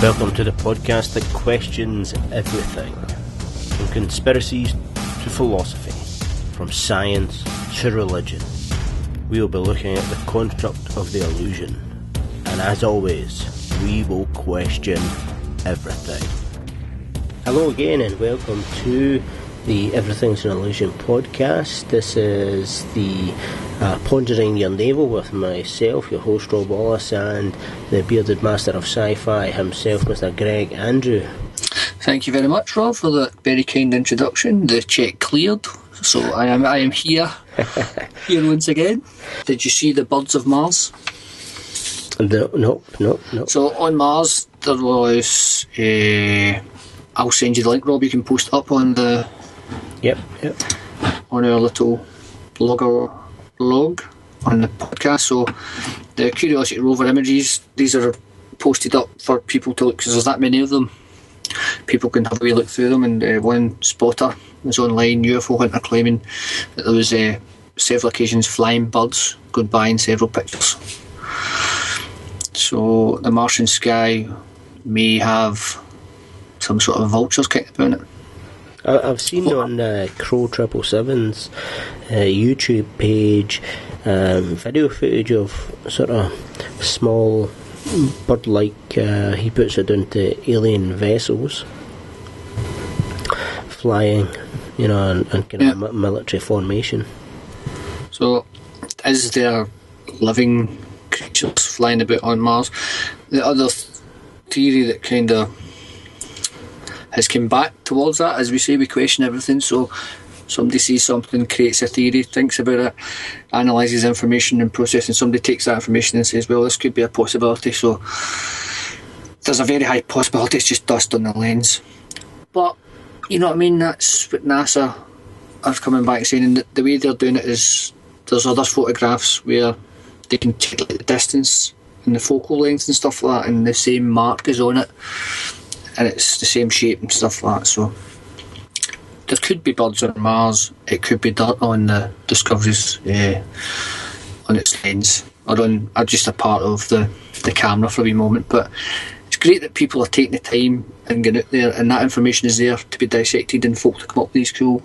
Welcome to the podcast that questions everything, from conspiracies to philosophy, from science to religion. We will be looking at the construct of the illusion, and as always, we will question everything. Hello again and welcome to the Everything's an Illusion podcast. This is the Pondering Your Navel with myself, your host Rob Wallace, and the bearded master of sci-fi himself, Mr. Greg Andrew. Thank you very much, Rob, for that very kind introduction. The check cleared, so I am here once again. Did you see the birds of Mars? No. So on Mars there was I'll send you the link, Rob. You can post it up on the on our little blog on the podcast. So the Curiosity rover images, these are posted up for people to look, because there's that many of them. People can have a wee look through them, and one spotter was online, UFO hunter, claiming that there was several occasions flying birds going by in several pictures. So the Martian sky may have some sort of vultures kicking about it. I've seen on Crow 777's YouTube page video footage of sort of small bird-like, he puts it down to alien vessels flying, and kind of military formation. So, is there living creatures flying about on Mars? The other theory that kind of has come back towards that, as we say, we question everything. So somebody sees something, creates a theory, thinks about it, analyses information and process, and somebody takes that information and says, well, this could be a possibility. So there's a very high possibility it's just dust on the lens. But you know what I mean, that's what NASA are coming back saying, and the way they're doing it is there's other photographs where they can take the distance and the focal length and stuff like that, and the same mark is on it, and it's the same shape and stuff like that. So there could be birds on Mars, it could be dirt on the Discovery's on its lens, or just a part of the camera for a wee moment. But it's great that people are taking the time and getting out there, and that information is there to be dissected and folk to come up with these cool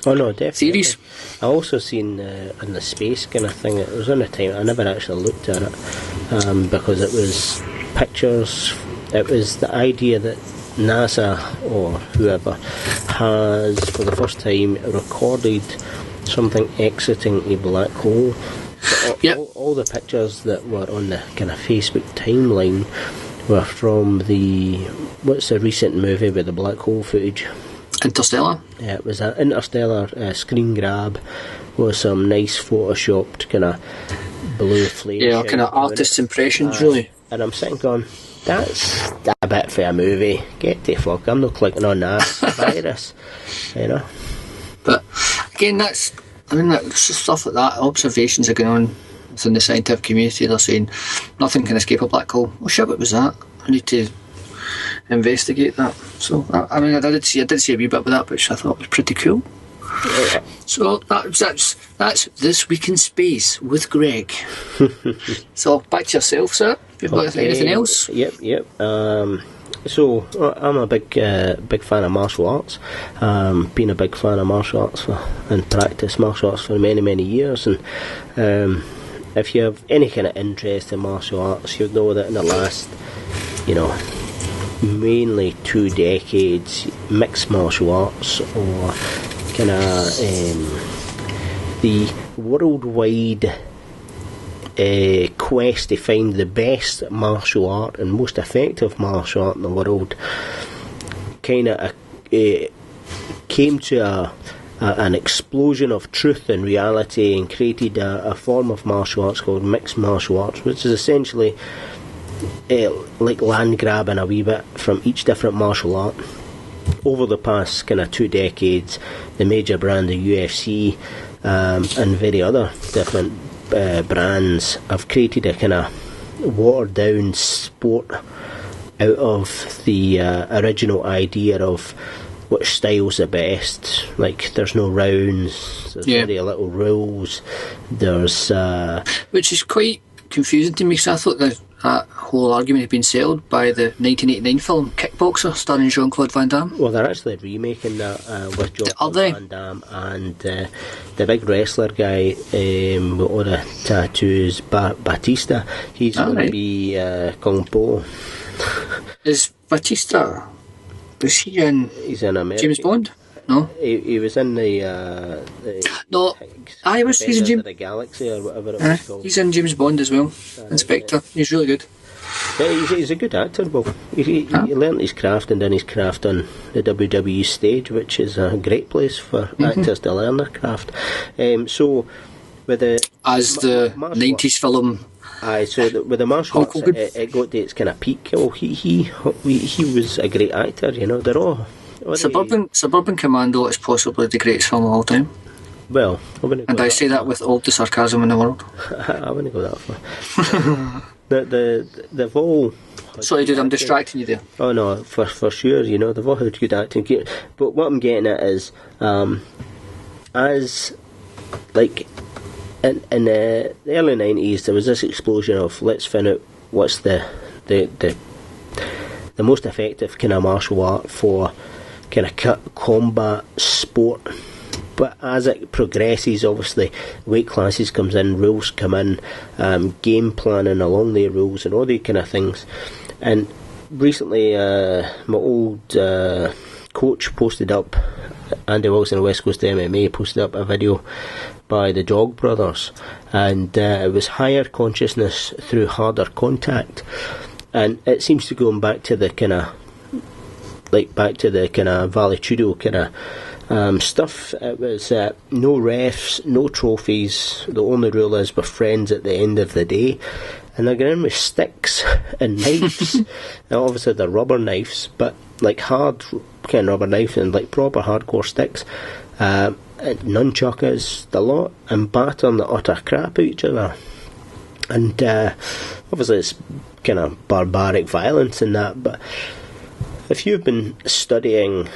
definitely. theories. I also seen in the space kind of thing, it was on the time, I never actually looked at it because it was pictures. It was the idea that NASA or whoever has for the first time recorded something exiting a black hole. All the pictures that were on the kind of Facebook timeline were from what's the recent movie with the black hole footage? Interstellar? Yeah, it was an interstellar screen grab with some nice photoshopped kind of blue flame. Yeah, kind of artist's impressions, really. And I'm sitting going, that's a bit for a movie. Get the fuck, I'm not clicking on that virus, But again, that's stuff like that. Observations are going on within the scientific community. They're saying nothing can escape a black hole. Oh shit, what was that? I need to investigate that. So I did see a wee bit of that, which I thought was pretty cool. Yeah. So that's This Week in Space with Greg. So back to yourself, sir. You've got anything else? Yep. So I'm a big fan of martial arts. Been a big fan of martial arts and practiced martial arts for many years. And if you have any kind of interest in martial arts, you'll know that in the last, mainly 2 decades, mixed martial arts or kind of the worldwide quest to find the best martial art and most effective martial art in the world kind of came to an explosion of truth and reality and created a form of martial arts called mixed martial arts, which is essentially like land grabbing a wee bit from each different martial art. Over the past kind of 2 decades, the major brand, the UFC, and very other different brands have created a kind of watered down sport out of the original idea of which style's the best. Like, there's no rounds, there's very little rules, there's which is quite confusing to me, because I thought that that whole argument has been settled by the 1989 film Kickboxer, starring Jean-Claude Van Damme. Well, they're actually remaking that with Jean-Claude they? Van Damme and the big wrestler guy with all the tattoos, Batista. He's going to be Kung Po. Is Batista? Was he in? He's in America. James Bond? No. He was in the no. He's in James. The Galaxy or whatever it was called. He's in James Bond as well. Inspector. He's really good. Yeah, he's a good actor. Well, he learnt his craft and done his craft on the WWE stage, which is a great place for actors to learn their craft. So, with the 90s film. Aye, so with the martial arts, it got to its kind of peak. Oh, he was a great actor. You know, they're all. Suburban Commando is possibly the greatest film of all time. Well, I say that with all the sarcasm in the world. I wouldn't go that far. They've all. Sorry, dude, I'm distracting you there. Oh no, for sure. You know, they've all had good acting. But what I'm getting at is, as like in the early 90s, there was this explosion of let's find out what's the most effective kind of martial art for kind of combat sport. But as it progresses, obviously, weight classes comes in, rules come in, game planning along their rules and all these kind of things. And recently, my old coach posted up, Andy Wilson of West Coast MMA, posted up a video by the Jog Brothers, and it was higher consciousness through harder contact. And it seems to go back to the kind of, Vale Tudo kind of stuff. It was no refs, no trophies. The only rule is we're friends at the end of the day. And they're going in with sticks and knives. Now, obviously, they're rubber knives, but like hard kind of rubber knives and like proper hardcore sticks. Nunchuckers, the lot, and battering the utter crap out of each other. And obviously, it's kind of barbaric violence and that, but if you've been studying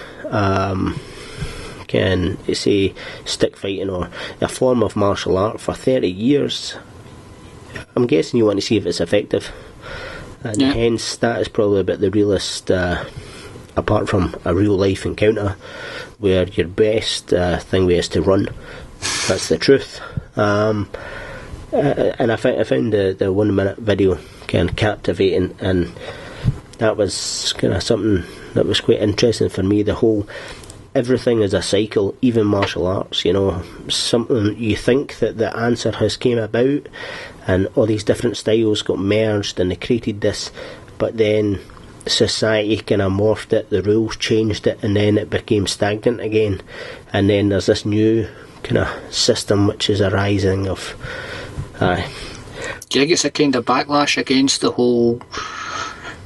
stick fighting or a form of martial art for 30 years, I'm guessing you want to see if it's effective, and hence that is probably about the realest, apart from a real life encounter where your best thing is to run. That's the truth. And I found the 1 minute video kind of captivating, and that was kind of something that was quite interesting for me. The whole everything is a cycle, even martial arts. You know, something you think that the answer has came about, and all these different styles got merged, and they created this. But then society kind of morphed it, the rules changed it, and then it became stagnant again. And then there's this new kind of system which is arising of. Do you think it's a kind of backlash against the whole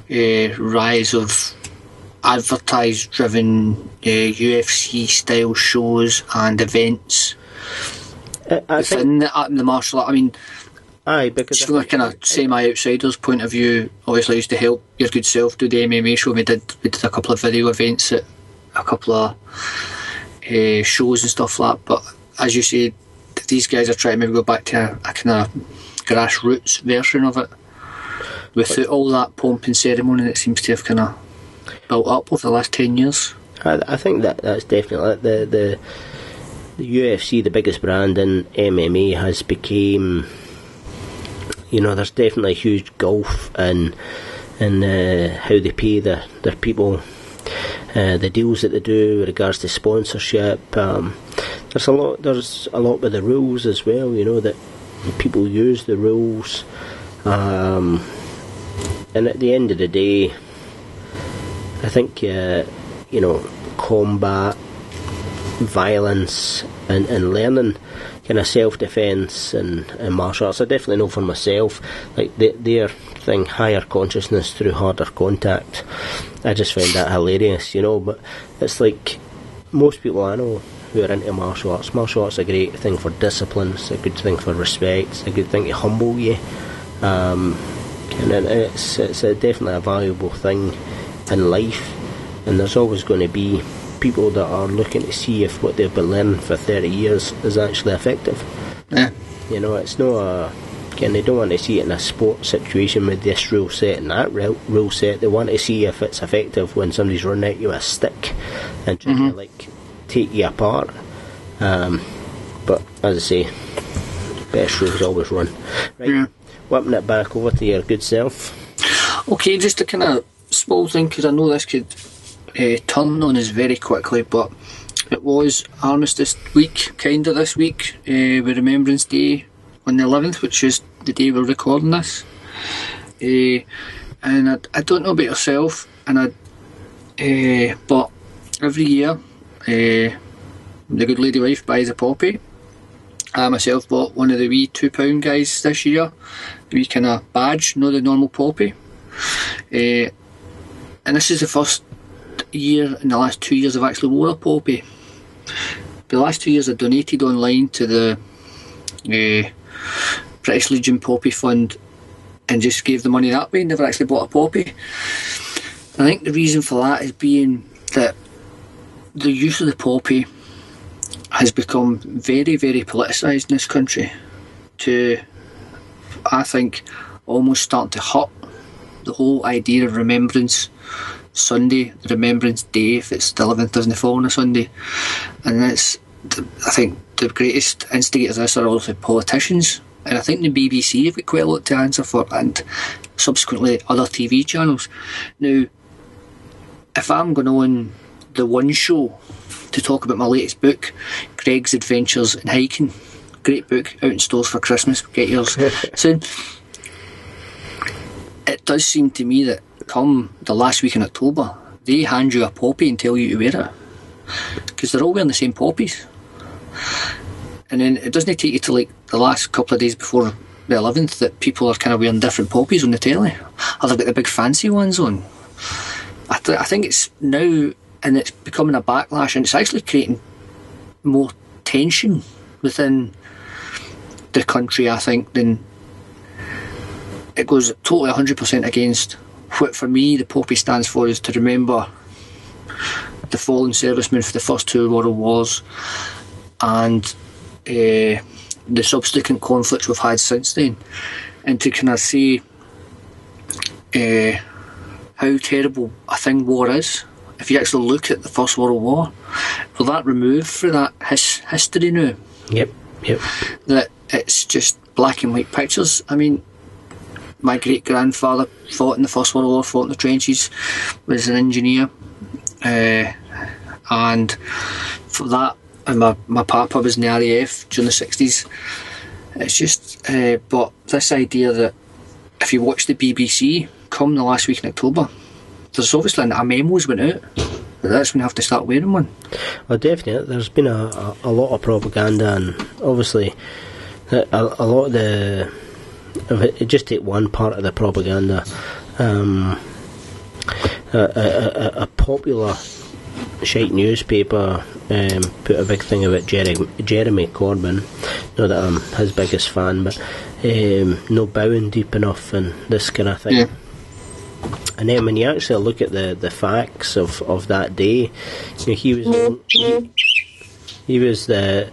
rise of advertised-driven UFC-style shows and events within the martial art? I mean, because from a kind of semi-outsider's point of view, obviously I used to help your good self do the MMA show. We did a couple of video events at a couple of shows and stuff like that. But as you said, these guys are trying to maybe go back to a kind of grassroots version of it without all that pomp and ceremony that seems to have kind of built up over the last 10 years. I think that's definitely the UFC, the biggest brand in MMA, has become, you know, there's definitely a huge gulf in how they pay their people, the deals that they do with regards to sponsorship. There's a lot with the rules as well, you know, that people use the rules, and at the end of the day, I think you know, combat, violence, and learning kind of self-defence and martial arts. I definitely know for myself, like their thing, higher consciousness through harder contact. I just find that hilarious, you know. But it's like most people I know who are into martial arts. Martial arts is a great thing for discipline. It's a good thing for respect. It's a good thing to humble you. And it's definitely a valuable thing in life. And there's always going to be people that are looking to see if what they've been learning for 30 years is actually effective. Yeah. You know, it's not Ken, they don't want to see it in a sports situation with this rule set and that rule set. They want to see if it's effective when somebody's running at you with a stick and trying to like take you apart. But as I say, best rules always run. Right, whipping it back over to your good self. Okay, just a kind of small thing, because I know this could turn on us very quickly, but it was Armistice Week, kind of this week, with Remembrance Day on the 11th, which is the day we're recording this. And I don't know about yourself, but every year the good lady wife buys a poppy. I myself bought one of the wee £2 guys this year, the wee kind of badge, not the normal poppy. And this is the first year in the last 2 years I've actually wore a poppy. The last 2 years I donated online to the British Legion Poppy Fund and just gave the money that way, never actually bought a poppy. I think the reason for that is being that the use of the poppy has become very, very politicised in this country, to, I think, almost starting to hurt the whole idea of Remembrance Sunday, the Remembrance Day, if it's the 11th, doesn't fall on a Sunday. And that's, I think, the greatest instigators of this are also politicians. And I think the BBC have got quite a lot to answer for, and subsequently other TV channels. Now, if I'm going on the One Show to talk about my latest book, Greg's Adventures in Hiking, great book, out in stores for Christmas, get yours soon. It does seem to me that come the last week in October, they hand you a poppy and tell you to wear it, because they're all wearing the same poppies. And then it doesn't take you to like the last couple of days before the 11th that people are kind of wearing different poppies on the telly. Or they've got the big fancy ones on. I think it's now, and it's becoming a backlash, and it's actually creating more tension within the country, I think, than it goes totally 100% against what, for me, the poppy stands for is to remember the fallen servicemen for the first two world wars and the subsequent conflicts we've had since then, and to kind of say how terrible a thing war is. If you actually look at the First World War, well, that removed from that history now. Yep. That it's just black and white pictures. I mean, my great-grandfather fought in the First World War, fought in the trenches, was an engineer, and for that, and my papa was in the RAF during the 60s. It's just, but this idea that if you watch the BBC, come the last week in October, there's obviously a memo's went out that that's when you have to start wearing one. Well, definitely, there's been a lot of propaganda, and obviously a lot of the, just take one part of the propaganda, a popular shite newspaper put a big thing about Jeremy Corbyn. Not that I'm his biggest fan, but no bowing deep enough and this kind of thing. Yeah. And then when you actually look at the facts of that day, you know, he was the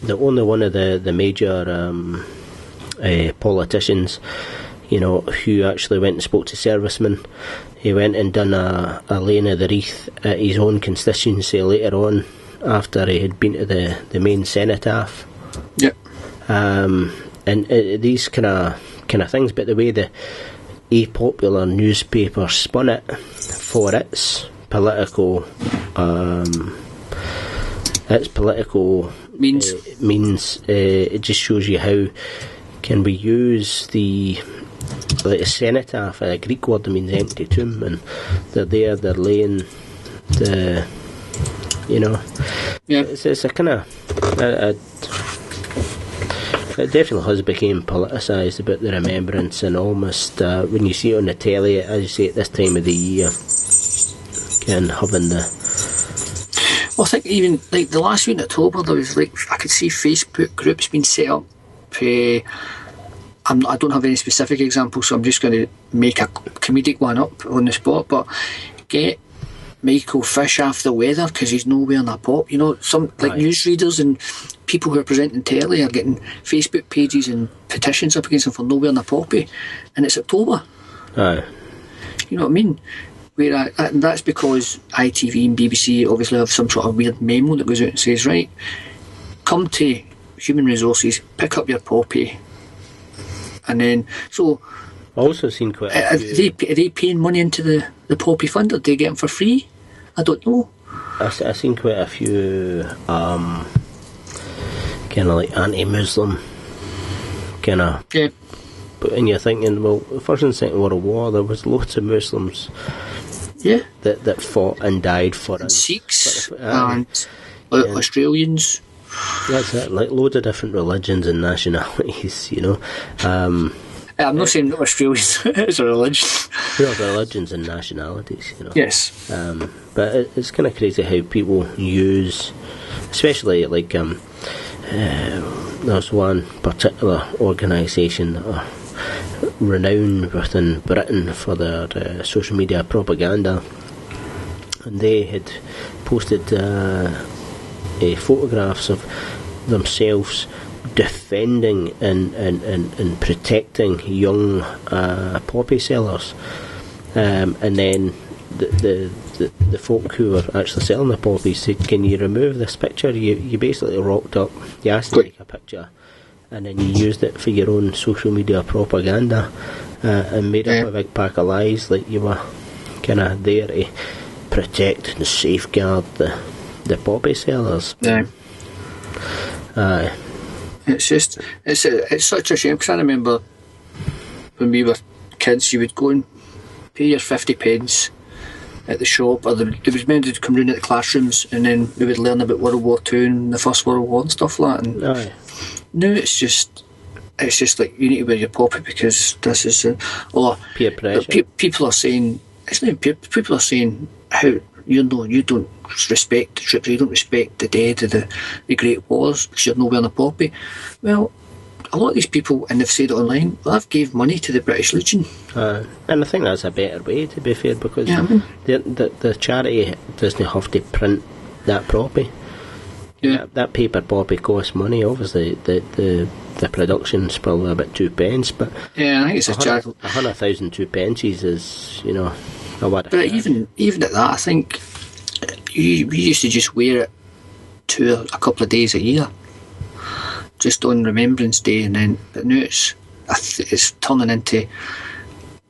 only one of the major politicians, you know, who actually went and spoke to servicemen. He went and done a laying of the wreath at his own constituency later on, after he had been to the main cenotaph. Yep. And these kind of things, but the way a popular newspaper spun it for its political means, it just shows you how can we use like a cenotaph, a Greek word that means empty tomb, and they're laying the, you know, yeah. It's a kind of it definitely has become politicised about the remembrance, and almost when you see it on the telly, as you say, at this time of the year, and having the. Well, I think even like the last week in October, there was like I could see Facebook groups being set up. I don't have any specific examples, so I'm just going to make a comedic one up on the spot. But get Michael Fish after the weather because he's nowhere in a pop. You know, some like newsreaders and people who are presenting telly are getting Facebook pages and petitions up against him for nowhere in a poppy, and it's October. Aye. You know what I mean? And that's because ITV and BBC obviously have some sort of weird memo that goes out and says, right, come to Human Resources, pick up your poppy, and then so. I've also seen quite a few... Are they paying money into the poppy fund, or do they get them for free? I don't know. I've seen quite a few kind of like anti-Muslim kind of... Yeah. And you're thinking, well, the First and Second World War, there was loads of Muslims that fought and died for us. Sikhs and Australians. That's it, like loads of different religions and nationalities, you know. I'm not saying that Australians is a religion. Well, religions and nationalities, you know. Yes. But it's kind of crazy how people use, especially like there's one particular organisation that are renowned within Britain for their social media propaganda, and they had posted photographs of themselves defending and protecting young poppy sellers, and then the folk who were actually selling the poppies said, "Can you remove this picture? You basically rocked up, you asked to take a picture, and then you used it for your own social media propaganda, and made up a big pack of lies like you were kind of there to protect and safeguard the poppy sellers." Yeah. It's just, it's such a shame, because I remember when we were kids, you would go and pay your 50 pence at the shop, or there was men who'd come round at the classrooms, and then we would learn about World War II and the First World War and stuff like that. And now it's just like, you need to wear your poppy because this is peer pressure. People are saying, it's not people are saying how you don't respect the troops, you don't respect the dead of the Great Wars because you're not wearing a poppy. Well, a lot of these people, and they've said it online, well, I've gave money to the British Legion. And I think that's a better way, to be fair, because the charity doesn't have to print that poppy. Yeah. That paper poppy costs money. Obviously, the production's probably about 2 pence, but yeah, I think it's a charity. 100,000 2 pences is, you know, a lot. But even at that, I think we used to just wear it to a couple of days a year, just on Remembrance Day, and then but now it's turning into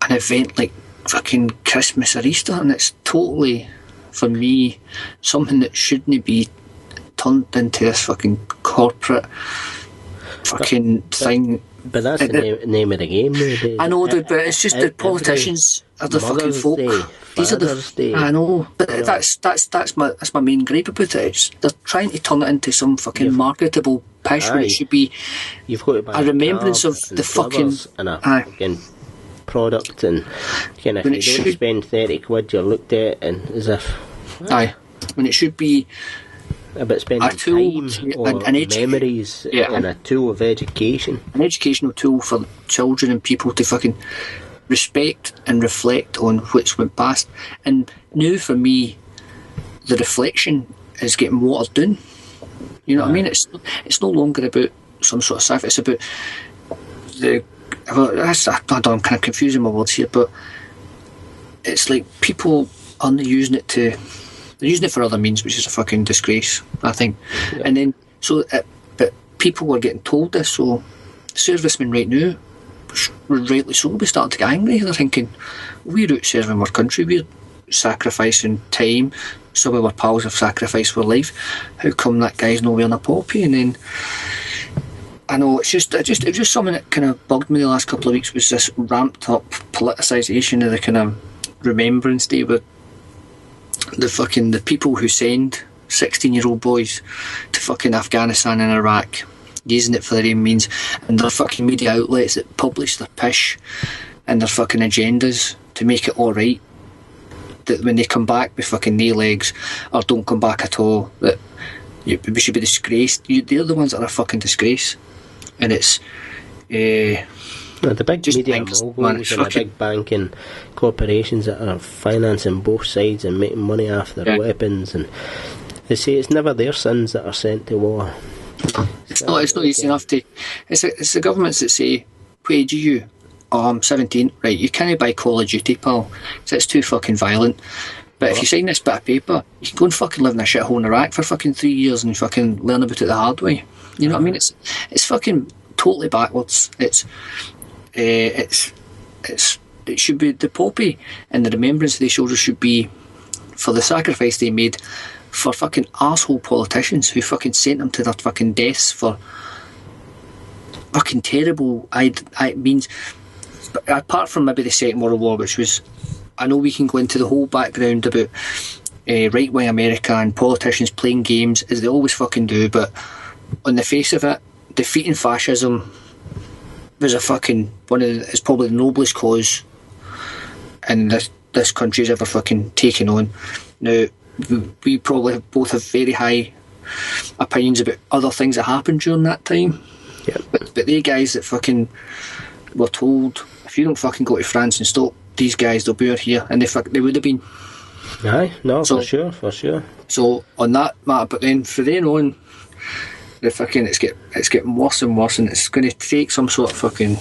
an event like fucking Christmas or Easter, and it's totally, for me, something that shouldn't be turned into this fucking corporate fucking thing. But that's the name of the game nowadays. I know, but it's just the politicians are the fucking folk. These are the. I know, but that's my main gripe about it. They're trying to turn it into some fucking marketable pish when it should be a remembrance of the fucking and a fucking product, and kind of if you don't spend 30 quid, you're looked at and as if when it should be about spending a tool, time or memories, and a tool of education, an educational tool for children and people to fucking respect and reflect on what's went past. And now for me, the reflection is getting watered down. You know what I mean? It's no longer about some sort of stuff. It's about I don't know, I'm kind of confusing my words here, but it's like people aren't using it to. They're using it for other means, which is a fucking disgrace, I think. Yeah. And then, but people were getting told this, so servicemen right now, rightly so, be starting to get angry. They're thinking, we're out serving our country, we're sacrificing time, some of our pals have sacrificed their life, how come that guy's not wearing a poppy? And then, I know, it was just something that kind of bugged me the last couple of weeks, was this ramped up politicisation of the kind of Remembrance Day, where the people who send 16-year-old boys to fucking Afghanistan and Iraq, using it for their own means, and their fucking media outlets that publish their pish and their fucking agendas to make it alright, that when they come back with fucking knee legs or don't come back at all, that we should be disgraced. They're the ones that are a fucking disgrace. And it's The big Just media thinks, man, moguls it's and the fucking- big banking corporations that are financing both sides and making money off their Yeah. weapons, and they say it's never their sons that are sent to war. It's not easy enough to. It's the governments that say, "What age are you?" "Oh, I'm 17." "Right, you can't buy Call of Duty, pal. So it's too fucking violent. But if you sign this bit of paper, you can go and fucking live in a shithole in Iraq for fucking 3 years and fucking learn about it the hard way." You know what I mean? It's fucking totally backwards. It should be the Poppy and the remembrance of these soldiers should be for the sacrifice they made for fucking arsehole politicians who fucking sent them to their fucking deaths for fucking terrible means. But apart from maybe the Second World War, which was, I know we can go into the whole background about right-wing America and politicians playing games as they always fucking do, but on the face of it, defeating fascism was a fucking it's probably the noblest cause in this country's ever fucking taken on. Now, we probably both have very high opinions about other things that happened during that time. Yeah. But they guys that fucking were told, if you don't fucking go to France and stop these guys, they'll be out here, and they would have been. Aye, no, So- for sure. So on that matter, but then from then on, the fucking it's getting worse and worse, and it's going to take some sort of fucking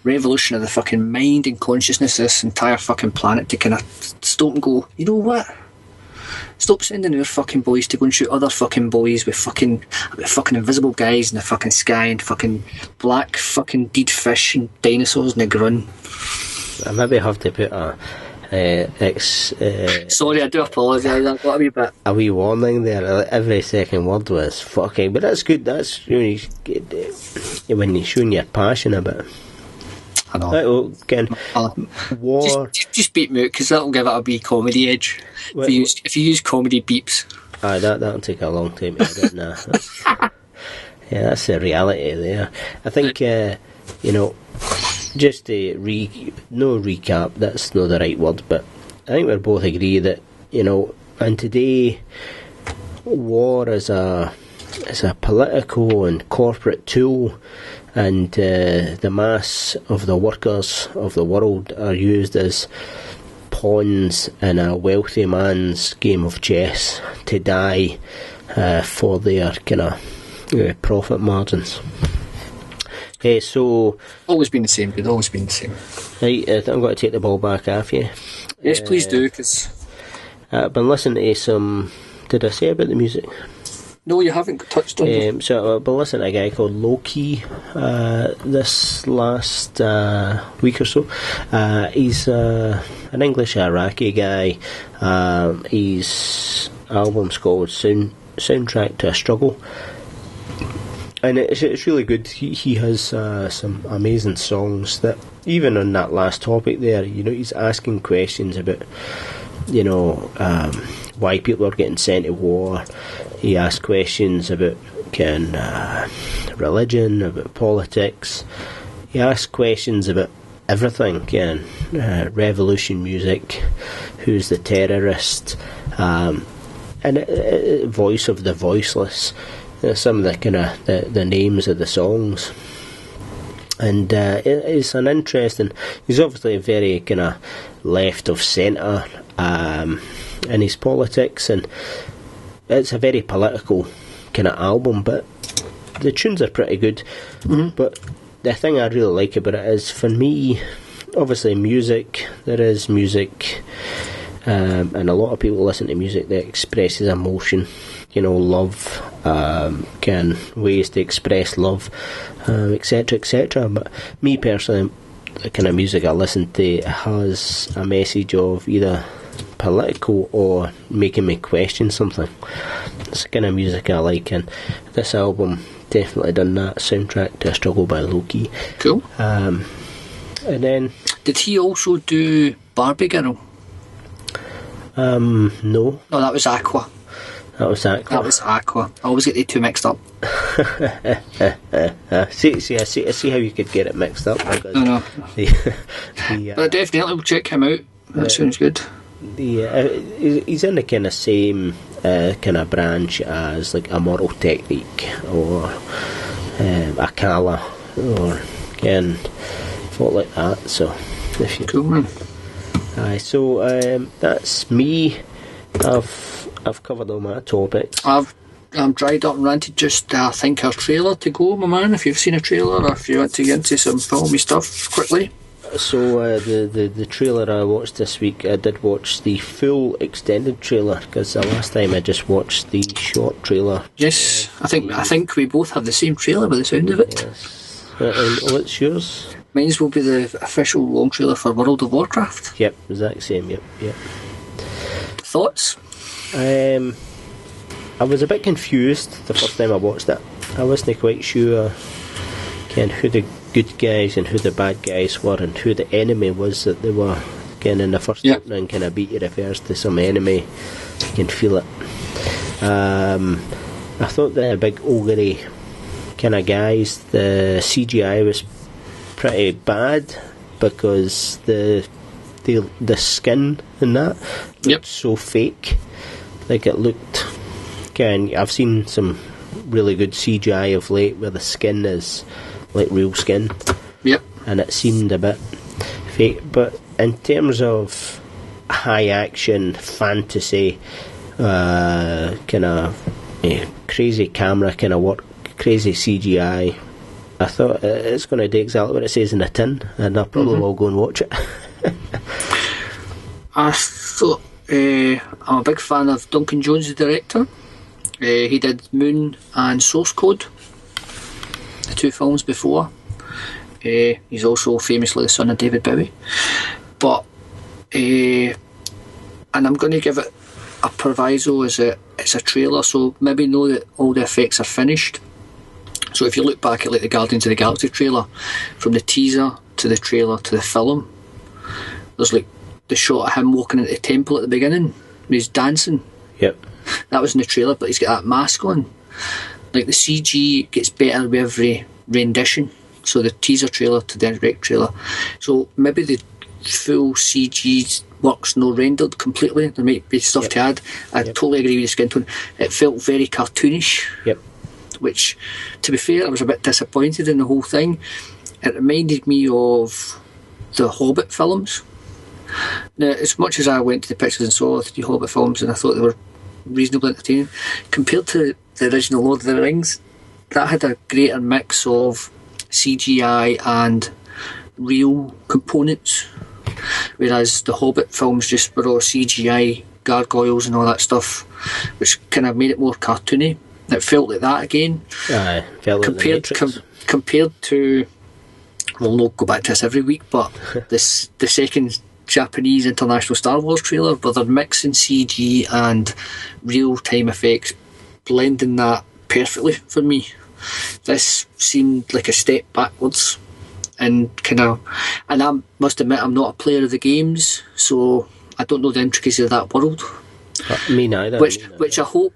revolution of the fucking mind and consciousness of this entire fucking planet to kind of stop and go, you know what? Stop sending our fucking boys to go and shoot other fucking boys with fucking invisible guys in the fucking sky and fucking black fucking dead fish and dinosaurs in the ground. I maybe have to put Sorry, I do apologise. I got a wee bit. a wee warning there. Every second word was fucking, but that's good. That's really when you're showing your passion a bit. I know. Right, well, again, war. Just beat me out, because that'll give it a wee comedy edge. What- If you use comedy beeps. Aye, that'll take a long time to edit. Nah, yeah, that's the reality there. I think just to no recap. That's not the right word, but I think we both agree that and today, war is a political and corporate tool, and the mass of the workers of the world are used as pawns in a wealthy man's game of chess to die for their kind of profit margins. So Always been the same, dude. Always been the same. right, I'm going to take the ball back off you. Yes, please do, because... I've been listening to some. Did I say about the music? No, you haven't touched on it. So I've been listening to a guy called Lowkey this last week or so. He's an English Iraqi guy. His album's called Soundtrack to a Struggle, and it's really good. He has some amazing songs that, even on that last topic there, he's asking questions about why people are getting sent to war. He asks questions about religion, about politics. He asks questions about everything, revolution music, who's the terrorist, and voice of the voiceless. Some of the names of the songs. And it's an interesting. He's obviously very kind of left of centre in his politics, and it's a very political kind of album. But the tunes are pretty good. Mm-hmm. But the thing I really like about it is, for me, obviously music. There is music, and a lot of people listen to music that expresses emotion. Love, ways to express love, etc., etc. But me personally, the kind of music I listen to has a message of either political or making me question something. It's the kind of music I like, and this album definitely done that. Soundtrack to a Struggle by Lowkey. Cool. And then, did he also do Barbie Girl? no. No, that was Aqua. That was Aqua. That was Aqua. I always get the two mixed up. See how you could get it mixed up. No. But definitely will check him out. That sounds good. He's in the kind of same kind of branch as like a Moral Technique or Akala or and thought like that. So, if you Cool, man. aye, so that's me. I've covered all my topics. I'm dried up and ranted. Just I think our trailer to go, my man. If you've seen a trailer, or if you want to get into some filmy stuff quickly. So the trailer I watched this week, I did watch the full extended trailer, because the last time I just watched the short trailer. Yes, I think we both have the same trailer by the sound of it. Yes. And what's yours? Mine's will be the official long trailer for World of Warcraft. Yep, exact same. Yep. Thoughts? I was a bit confused the first time I watched it. I wasn't quite sure who the good guys and who the bad guys were, and who the enemy was that they were. In the first opening, kind of beat you refers to some enemy. You can feel it. I thought the big ogre kind of guys, the CGI was pretty bad, because the skin in that looked so fake. Like, it looked. I've seen some really good CGI of late where the skin is like real skin. Yep. And it seemed a bit fake. But in terms of high action fantasy, kind of crazy camera kind of work, crazy CGI, I thought it's going to do exactly what it says in the tin, and I'll probably will go and watch it. I thought I'm a big fan of Duncan Jones, the director. He did Moon and Source Code, the two films before. He's also famously the son of David Bowie. But and I'm going to give it a proviso as it's a trailer, so maybe know that all the effects are finished. So if you look back at like the Guardians of the Galaxy trailer, from the teaser to the trailer to the film, there's like the shot of him walking into the temple at the beginning when he's dancing. Yep. That was in the trailer, but he's got that mask on. Like, the CG gets better with every rendition. So the teaser trailer to the direct trailer. So maybe the full CG works no rendered completely. There might be stuff to add. I totally agree with the skin tone. It felt very cartoonish. Yep. Which, to be fair, I was a bit disappointed in the whole thing. It reminded me of the Hobbit films. Now, as much as I went to the pictures and saw the Hobbit films and I thought they were reasonably entertaining, compared to the original Lord of the Rings, that had a greater mix of CGI and real components, whereas the Hobbit films just were all CGI, gargoyles and all that stuff, which kind of made it more cartoony. It felt like that again. Felt like the Matrix. Compared to, we'll not go back to this every week, but the second Japanese International Star Wars trailer, where they're mixing CG and real-time effects, blending that perfectly for me. This seemed like a step backwards, and I must admit, I'm not a player of the games, so I don't know the intricacies of that world. Me neither. Which I hope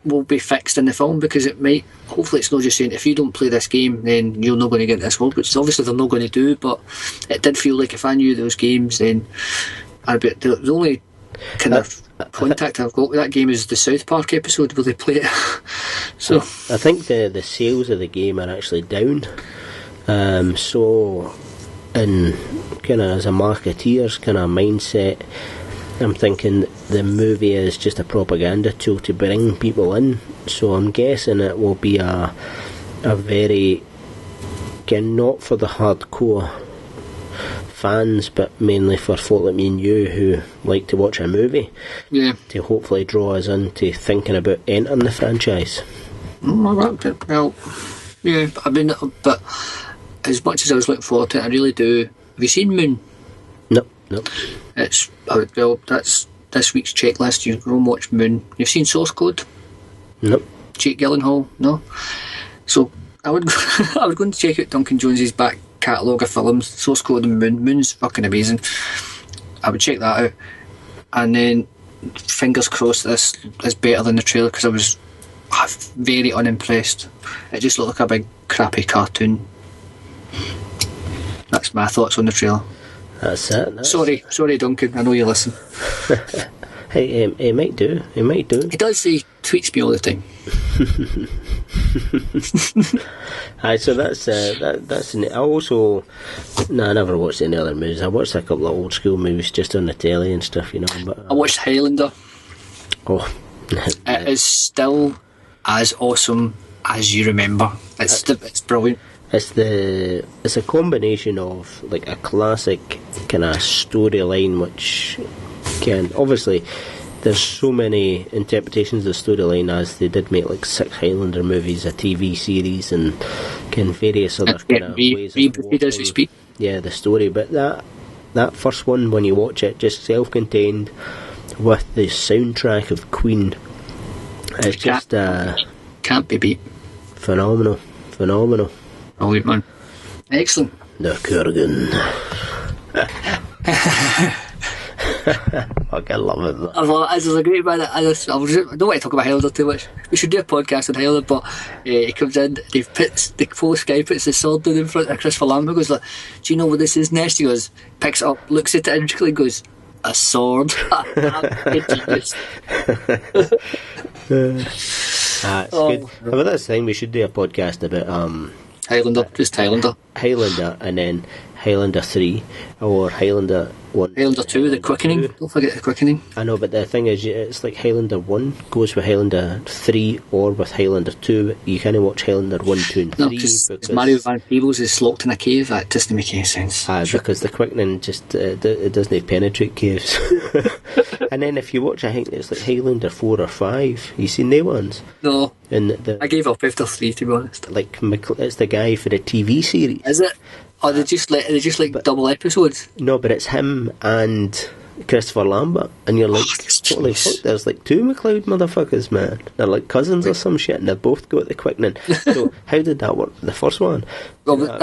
will be fixed in the film, because it might, hopefully it's not just saying if you don't play this game then you're not going to get this world, which obviously they're not going to do, but it did feel like if I knew those games, then I'd be, the only kind of contact I've got with that game is the South Park episode where they play it. So I think the sales of the game are actually down, so in kind of as a marketeer's kind of mindset, I'm thinking the movie is just a propaganda tool to bring people in, so I'm guessing it will be a very, not for the hardcore fans, but mainly for folk like me and you who like to watch a movie, to hopefully draw us into thinking about entering the franchise. Well, yeah, I mean, but as much as I was looking forward to it, I really do. Have you seen Moon? No. That's this week's checklist. You go and watch Moon. You've seen Source Code? Nope. Jake Gyllenhaal? No. So I was going to check out Duncan Jones's back catalogue of films, Source Code and Moon. Moon's fucking amazing. I would check that out, and then fingers crossed this is better than the trailer, because I was very unimpressed. It just looked like a big crappy cartoon. That's my thoughts on the trailer. That's it. Sorry, Duncan. I know you listen. Hey, he might do. He He does. He tweets me all the time. Aye, so that's I also I never watched any other movies. I watched a couple of old school movies just on the telly and stuff, you know. But I watched Highlander. oh, It is still as awesome as you remember. It's brilliant. It's a combination of like a classic kind of storyline, which can obviously there's so many interpretations of the storyline, as they did make like 6 Highlander movies, a TV series, and can various other kind of ways of as we speak. Yeah, the story. But that first one, when you watch it, just self-contained with the soundtrack of Queen, it's just can't be beat. Phenomenal. Oh, man. Excellent. The Kurgan. Fuck, I love it. This is a great band. I don't want to talk about Highlander too much. We should do a podcast on Highlander, but he comes in, the post guy puts the sword down in front of Christopher Lambert, goes like, do you know what this is next? He goes, picks it up, looks at it intricately, goes, a sword. It's good. But that's the thing, we should do a podcast about Highlander, just Highlander, and then Highlander 3 or Highlander 1. Highlander 2, the Quickening. 2. Don't forget the Quickening. I know, but the thing is, it's like Highlander 1 goes with Highlander 3 or with Highlander 2. You can't watch Highlander 1, 2 and 3. No, because Mario Van Peebles is locked in a cave. That doesn't make any sense. Because the Quickening just it doesn't penetrate caves. And then if you watch, I think it's like Highlander 4 or 5. You seen they ones? No. And I gave up after 3, to be honest. Like, it's the guy for the TV series. Is it? Oh, they just like double episodes? No, but it's him and Christopher Lambert, and you're like, holy fuck, there's like 2 McLeod motherfuckers, man. They're like cousins or some shit, and they both got the Quickening. So how did that work? The first one? Well, but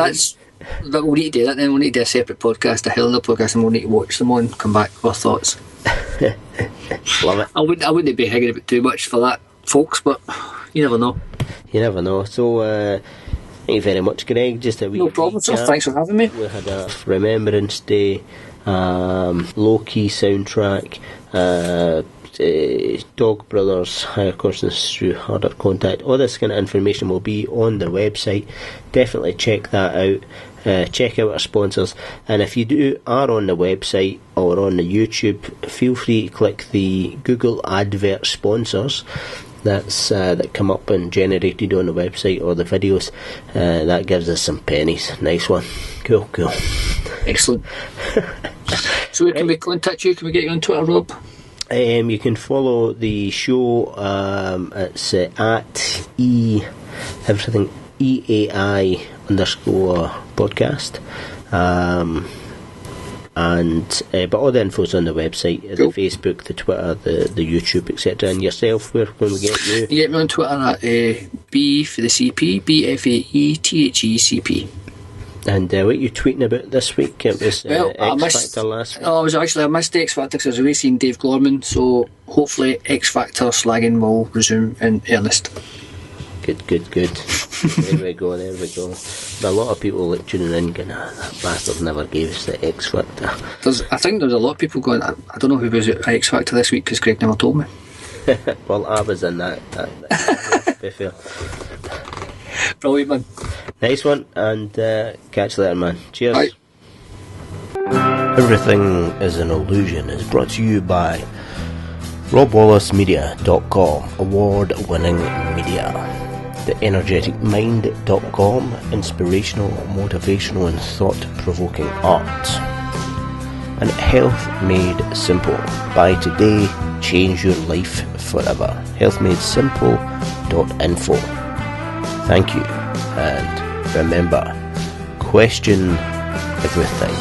we'll need to do that then. We'll need to do a separate podcast, a Highlander podcast, and we'll need to watch them all and come back with our thoughts. Love it. I wouldn't be higging about too much for that, folks, but you never know. You never know. So, thank you very much, Greg. Just a wee no problem, sir. Thanks for having me. We had a Remembrance Day, Lowkey soundtrack, Dog Brothers, Higher Courses Through Harder Contact. All this kind of information will be on the website. Definitely check that out. Check out our sponsors, and if you are on the website or on the YouTube, feel free to click the Google Advert sponsors that come up and generated on the website, or the videos. That gives us some pennies. Nice one. Cool. Excellent. So where can we contact you? Can we get you on Twitter, Rob? You can follow the show. It's at EAI _ podcast. But all the info's on the website, cool. The Facebook, the Twitter, the YouTube, etc. And yourself, where can we get you? You get me on Twitter at B for the CP, BFAETHECP. And what are you tweeting about this week? It was X Factor last week. No, I missed X Factor because I was away seeing Dave Glorman, so hopefully X Factor slagging will resume in earnest. Good. There we go. But a lot of people like tuning in going, that bastard never gave us the X Factor. I think there's a lot of people going, I don't know who was at X Factor this week because Greg never told me. Well, I was in that to be fair. Brilliant, man. Nice one, and catch you later, man. Cheers. Bye. Everything is an Illusion is brought to you by RobWallaceMedia.com, award-winning media. TheEnergeticMind.com, inspirational, motivational and thought-provoking art. And Health Made Simple. Buy today, change your life forever. healthmadesimple.info. Thank you, and remember, question everything.